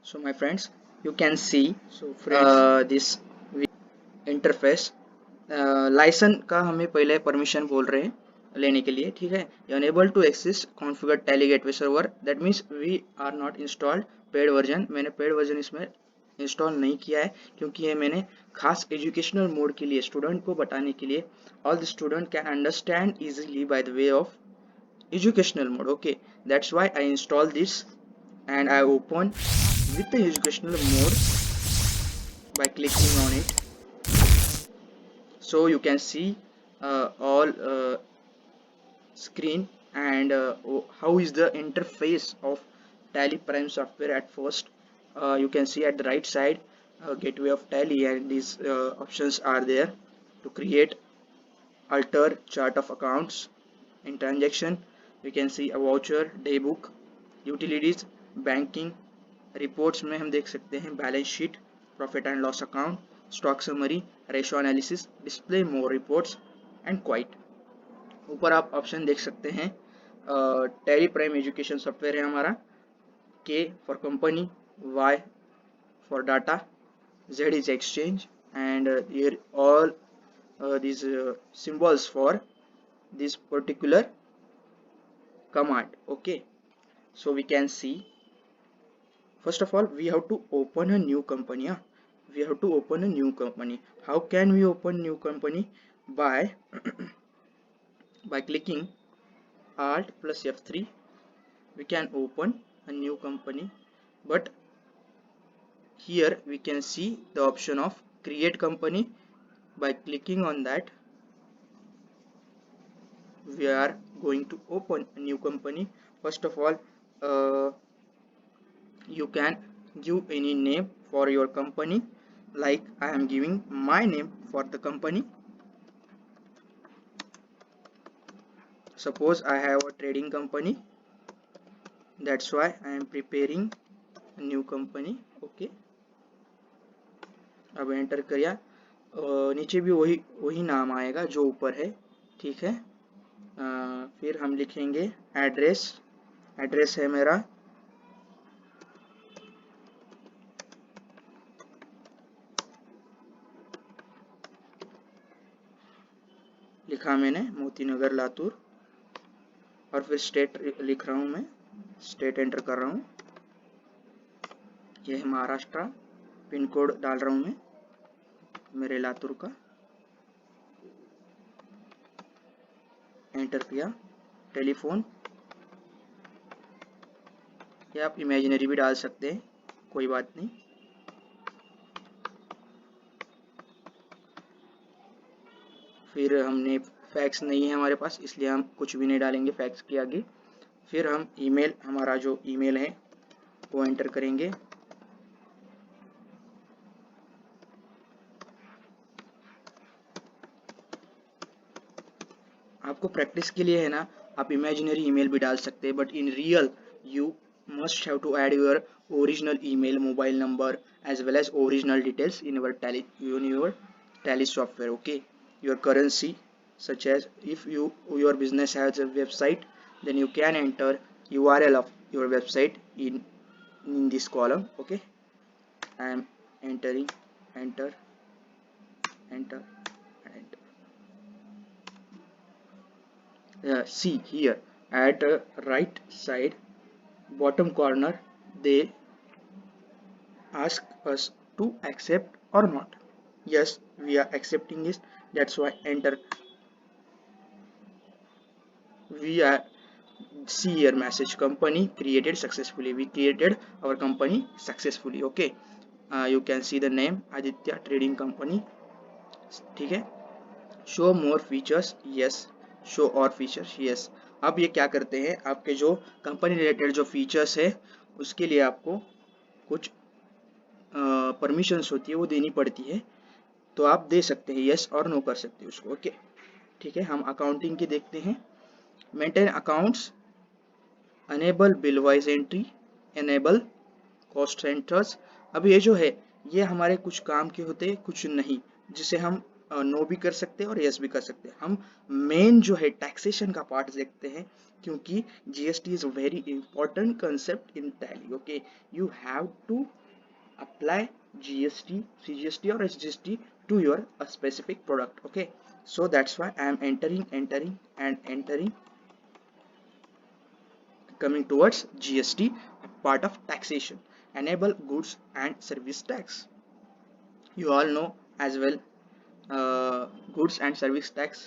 So my friends, you can see So friends, this interface licence का हमें पहले permission बोल रहे हैं लेने के लिए, ठीक है। Enable to access configure Tally gateway server, that means we are not installed paid version. मैंने पेड वर्जन इसमें इंस्टॉल नहीं किया है क्योंकि ये मैंने खास एजुकेशनल मोड के लिए स्टूडेंट को बताने के लिए, all the student can understand easily by the way of educational mode. Okay, that's why I install this and I open with the educational mode by clicking on it. So you can see all screen and how is the interface of Tally Prime software at first. You can see at the right side gateway of Tally, and these options are there to create, alter chart of accounts in transaction. We can see a voucher, day book, utilities, banking, reports में हम देख सकते हैं balance sheet, profit and loss account, stock summary, ratio analysis, display more reports and quite. ऊपर आप option देख सकते हैं, टैली प्राइम एजुकेशन सॉफ्टवेयर है हमारा, K for company, Y for data, Z is exchange, and here all these symbols for this particular command. Okay, so we can see, first of all we have to open a new company. We have to open a new company. How can we open new company? By by clicking alt plus F3 we can open a new company, but here we can see the option of create company. By clicking on that we are going to open a new company. First of all, you can give any name for your company, like I am giving my name for the company. Suppose I have a trading company, that's why I am preparing a new company. Okay, अब enter किया, नीचे भी वही वही नाम आएगा जो ऊपर है, ठीक है। फिर हम लिखेंगे एड्रेस, एड्रेस है मेरा लिखा मैंने मोती नगर लातूर, और फिर स्टेट लिख रहा हूँ मैं, स्टेट एंटर कर रहा हूँ, ये है महाराष्ट्र, पिन कोड डाल रहा हूँ मैं मेरे लातूर का, एंटर किया। टेलीफोन, या आप इमेजिनरी भी डाल सकते हैं, कोई बात नहीं। फिर हमने फैक्स नहीं है हमारे पास, इसलिए हम कुछ भी नहीं डालेंगे फैक्स के आगे। फिर हम ईमेल, हमारा जो ईमेल है वो एंटर करेंगे। आपको प्रैक्टिस के लिए है ना, आप इमेजिनरी ईमेल भी डाल सकते हैं, but in real you must have to add your original email, mobile number, as well as original details in your tally software. Okay, your currency, such as if your business has a website, then you can enter URL of your website in this column. Okay, I am entering, enter, enter, enter. See here at right side bottom corner, they ask us to accept or not. Yes, we are accepting it, that's why enter. We are, see here message, company created successfully, we created our company successfully. Okay, you can see the name Aditya Trading Company, ठीक है। Show more features, yes, show और features, yes. अब ये क्या करते हैं, आपके जो कंपनी रिलेटेड जो फीचर्स है उसके लिए आपको कुछ परमिशंस होती है वो देनी पड़ती है, तो आप दे सकते हैं, यस और नो कर सकते हैं उसको। ओके, ठीक है। हम अकाउंटिंग की देखते हैं, maintain accounts, enable bill wise entry, enable cost centres. अब ये जो है ये हमारे कुछ काम के होते हैं, कुछ नहीं, जिसे हम नो भी कर सकते हैं और यस भी कर सकते हैं। हम मेन जो है टैक्सेशन का पार्ट देखते हैं, क्योंकि GST is very important concept in Tally. Okay, you have to apply GST, CGST or SGST to your a specific product. Okay, so that's why I am entering and entering, coming towards GST, part of taxation. Enable goods and service tax. You all know as well, goods and service tax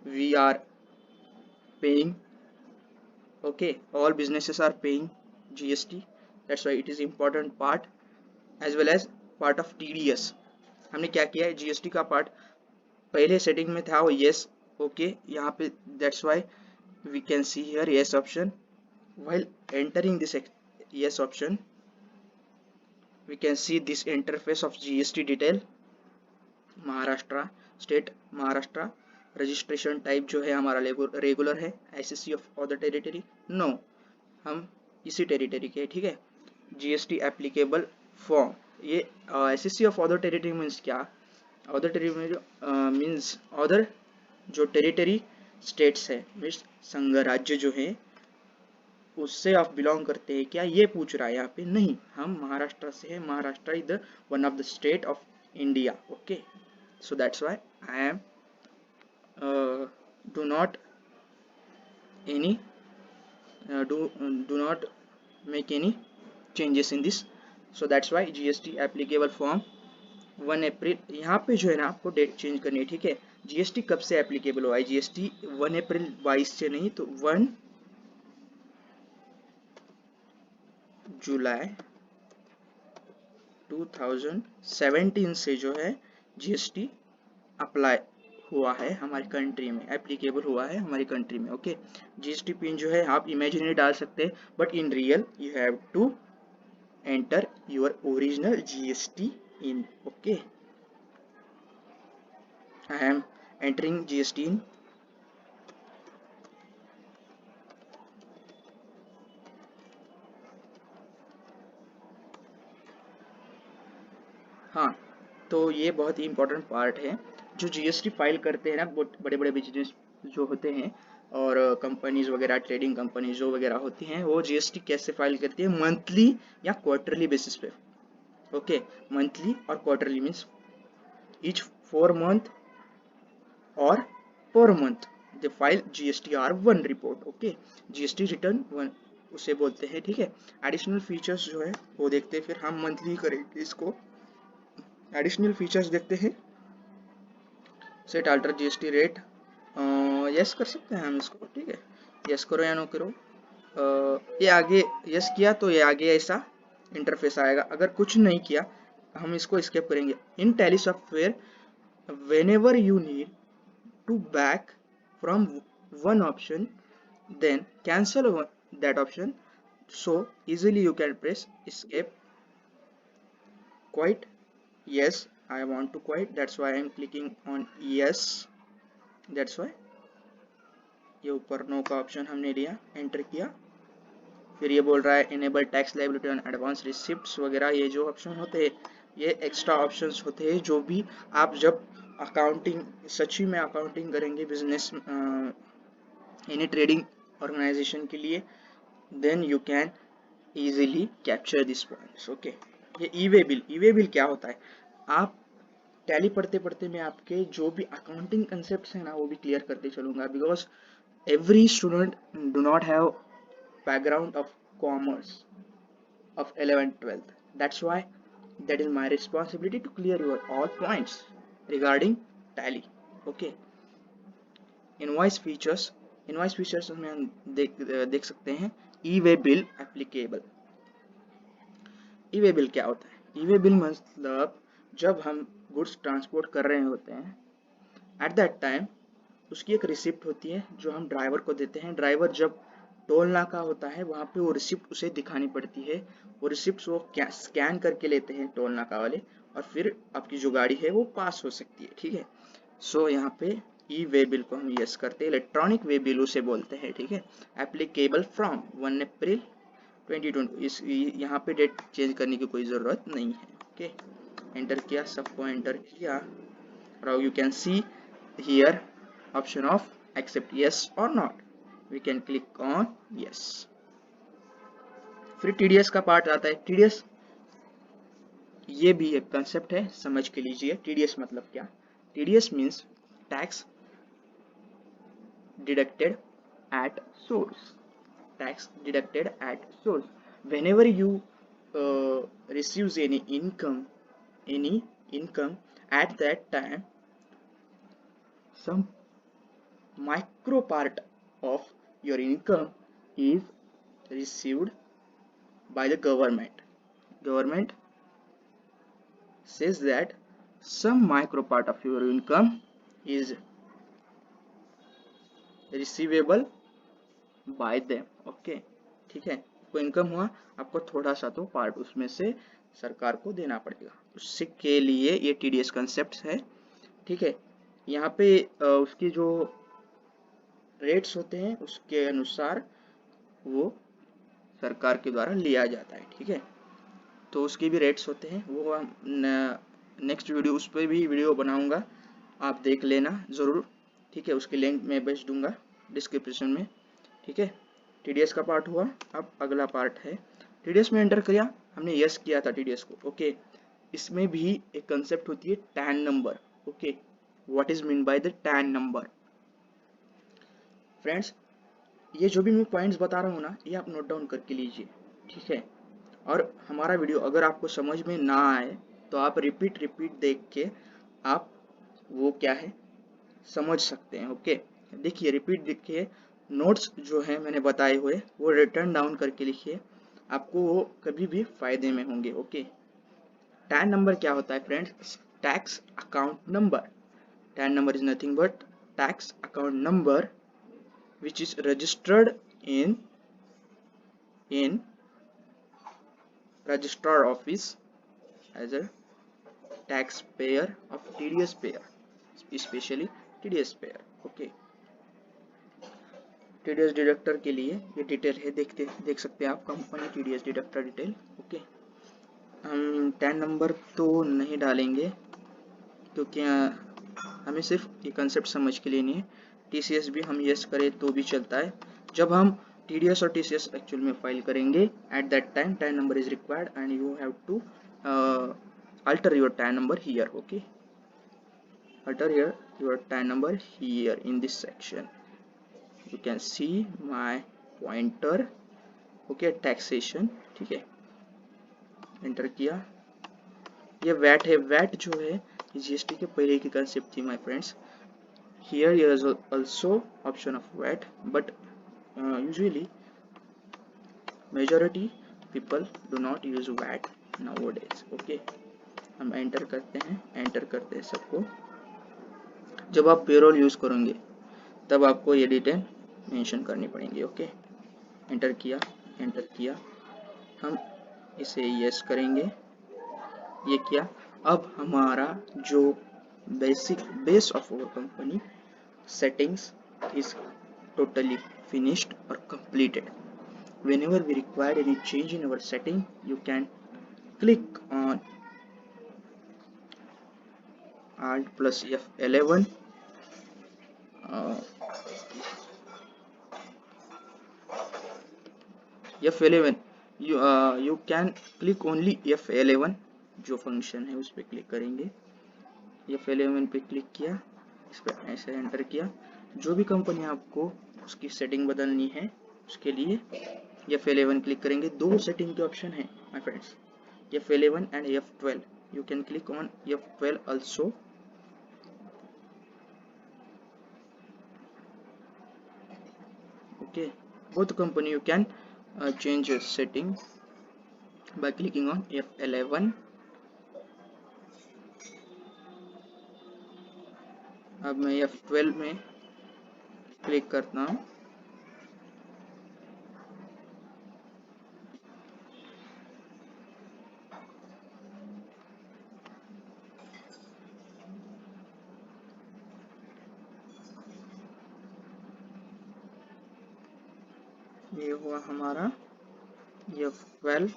we are paying. Okay, all businesses are paying GST. That's why it is important part, as well as part of TDS. हमने क्या किया है, GST का part पहले setting में था वो yes. Okay, यहाँ पे that's why we can see here yes option. While entering this yes option we can see this interface of GST detail. Maharashtra state, Maharashtra registration type जो है हमारा रेगुलर है। ICC of other territory, no, हम इसी territory के, ठीक है। GST applicable form, ये ICC of other territory means क्या, अदर टेरिटरी मीन्स अदर जो टेरिटरी स्टेट्स है, मीन्स संघ राज्य जो है उससे आप बिलोंग करते हैं क्या, ये पूछ रहा है यहाँ पे। नहीं, हम महाराष्ट्र से है, Maharashtra is the one of the state of India. Okay, so that's why I am do not any do not make any changes in this. So that's why GST applicable from 1 अप्रैल, यहाँ पे जो है ना आपको डेट चेंज करनी है, ठीक है। जीएसटी कब से एप्लीकेबल हुआ है, जीएसटी 1 अप्रैल 22 से नहीं, तो 1 जुलाई 2017 से जो है जीएसटी अप्लाई हुआ है हमारी कंट्री में, एप्लीकेबल हुआ है हमारी कंट्री में। ओके, जीएसटी पिन जो है आप इमेजिनरी डाल सकते हैं, but in real you have to enter your original GST in. Okay, I am entering GST in. हाँ, तो ये बहुत ही इंपॉर्टेंट पार्ट है। जो जीएसटी फाइल करते हैं ना बड़े बड़े बिजनेस जो होते हैं और कंपनीज वगैरह, ट्रेडिंग कंपनीज जो वगैरह होती हैं, वो जीएसटी कैसे फाइल करती है, मंथली या क्वार्टरली बेसिस पे। ओके, मंथली और क्वार्टरली मीन्स ईच 4 month और per month they file GSTR1 report. Okay, GST return 1 उसे बोलते हैं, ठीक है। एडिशनल फीचर्स जो है वो देखते हैं, फिर हम मंथली करेंगे इसको। एडिशनल फीचर्स देखते हैं, set alter GST rate, yes कर सकते हैं हम इसको, ठीक है। यस करो या नो करो, ये आगे यस किया तो ये आगे ऐसा इंटरफेस आएगा। अगर कुछ नहीं किया हम इसको स्किप करेंगे। In Tally software whenever you need to back from one option, then cancel that option, so easily you can press escape, quit, yes I want to quit, that's why I am clicking on yes, that's why ये ऊपर no का option हमने लिया, enter किया। फिर ये बोल रहा है enable tax liability on advance receipts वगैरह, ये जो ऑप्शन होते हैं ये एक्स्ट्रा ऑप्शंस होते हैं, जो भी आप जब अकाउंटिंग, सच्ची में अकाउंटिंग करेंगे बिजनेस एनी ट्रेडिंग ऑर्गेनाइजेशन के लिए, then you can easily capture this points. Okay, ये ई वे बिल क्या होता है, आप टैली पढ़ते पढ़ते मैं आपके जो भी अकाउंटिंग कंसेप्ट्स हैं ना वो भी क्लियर करते चलूंगा, because every student do not have background of commerce of 11th 12th, that's why that is my responsibility to clear your all points regarding tally. Okay, invoice features में हम देख सकते हैं ई वे बिल एप्लीकेबल। ई way bill क्या होता है, ई way bill मतलब जब हम गुड्स ट्रांसपोर्ट कर रहे होते हैं, एट दैट टाइम उसकी एक रिसिप्ट होती है जो हम ड्राइवर को देते हैं। ड्राइवर जब टोल नाका होता है वहाँ पे वो रिसिप्ट उसे दिखानी पड़ती है, वो रिसिप्ट वो स्कैन करके लेते हैं टोल नाका वाले, और फिर आपकी जो गाड़ी है वो पास हो सकती है, ठीक है। सो यहाँ पे ई वे बिल को हम यस करते हैं, इलेक्ट्रॉनिक वे बिल उसे बोलते हैं, ठीक है। एप्लीकेबल फ्रॉम 1 अप्रैल 2020, इस यहाँ पे डेट चेंज करने की कोई ज़रूरत नहीं है। ओके, एंटर किया, सबको एंटर किया। Now you can see here option of accept yes or not. We can click on yes. फिर TDS का पार्ट आता है. TDS ये भी एक कंसेप्ट है, समझ के लीजिए. TDS मतलब क्या? TDS means tax deducted at source. Tax deducted at source. Whenever you receives any income at that time, some micro part of your income is received by the government. Government says that some micro part of your income is receivable by them. Okay, ठीक है. कोई income हुआ, आपको थोड़ा सा तो part उसमें से सरकार को देना पड़ेगा. उससे के लिए ये TDS कंसेप्ट है. ठीक है. यहाँ पे उसकी जो रेट्स होते हैं उसके अनुसार वो सरकार के द्वारा लिया जाता है. ठीक है. तो उसके भी रेट्स होते हैं, वो नेक्स्ट वीडियो उस पर भी वीडियो बनाऊंगा, आप देख लेना ज़रूर. ठीक है. उसकी लिंक मैं भेज दूंगा डिस्क्रिप्शन में. ठीक है. TDS का पार्ट हुआ. अब अगला पार्ट है TDS में एंटर किया हमने, यस किया था TDS को. ओके. इसमें भी एक कंसेप्ट होती है tan number. Okay. What is mean by the tan number? Friends, ये जो भी मैं पॉइंट्स बता रहा हूँ ना, ये आप नोट डाउन करके लीजिए. ठीक है. और हमारा वीडियो अगर आपको समझ में ना आए तो आप रिपीट देख के आप वो क्या है समझ सकते हैं. ओके. देखिए, रिपीट देखिए, नोट्स जो है मैंने बताए हुए वो रिटर्न डाउन करके लिखिए, आपको वो कभी भी फायदे में होंगे. ओके. टैन नंबर क्या होता है friends? Tax account number. Tan number is nothing but tax account number which is registered in registrar office as a taxpayer of TDS payer, especially TDS payer. Okay. TDS deductor के लिए ये detail है, देख सकते हैं आप, company TDS deductor detail. Okay. हम tan number तो नहीं डालेंगे क्योंकि हमें सिर्फ ये कंसेप्ट समझ के लिए नहीं है. TCS भी हम यस करें तो भी चलता है. जब हम TDS और TCS एक्चुअल में फाइल करेंगे, at that time TAN number is required and you have to alter your TAN number here. Okay, alter here your TAN number here in this section. You can see my pointer. Okay, taxation. ठीक है. Enter किया. ये VAT है. VAT जो है GST के पहले की कंसेप्ट थी my friends. Here is also option of VAT, but usually majority people do not use VAT nowadays. Okay, हम एंटर करते हैं सबको. जब आप पेरोल यूज करेंगे तब आपको ये डिटेल मेंशन करनी पड़ेंगी. ओके. एंटर किया. हम इसे यस करेंगे. ये किया. अब हमारा जो base of our company settings is totally finished or completed. Whenever we require any change in our setting, you can click on Alt plus F11. F11 you can click only F11 जो function है उस पर click करेंगे. F11 पे click किया, इस पर ऐसे एंटर किया. जो भी कंपनी आपको उसकी सेटिंग बदलनी है उसके लिए F11 क्लिक करेंगे. दो सेटिंग के ऑप्शन है my friends, F11 and F12. You can click on F12 also. Okay, both company you can change your setting by clicking on F11. अब मैं F12 में क्लिक करता हूँ. ये हुआ हमारा F12.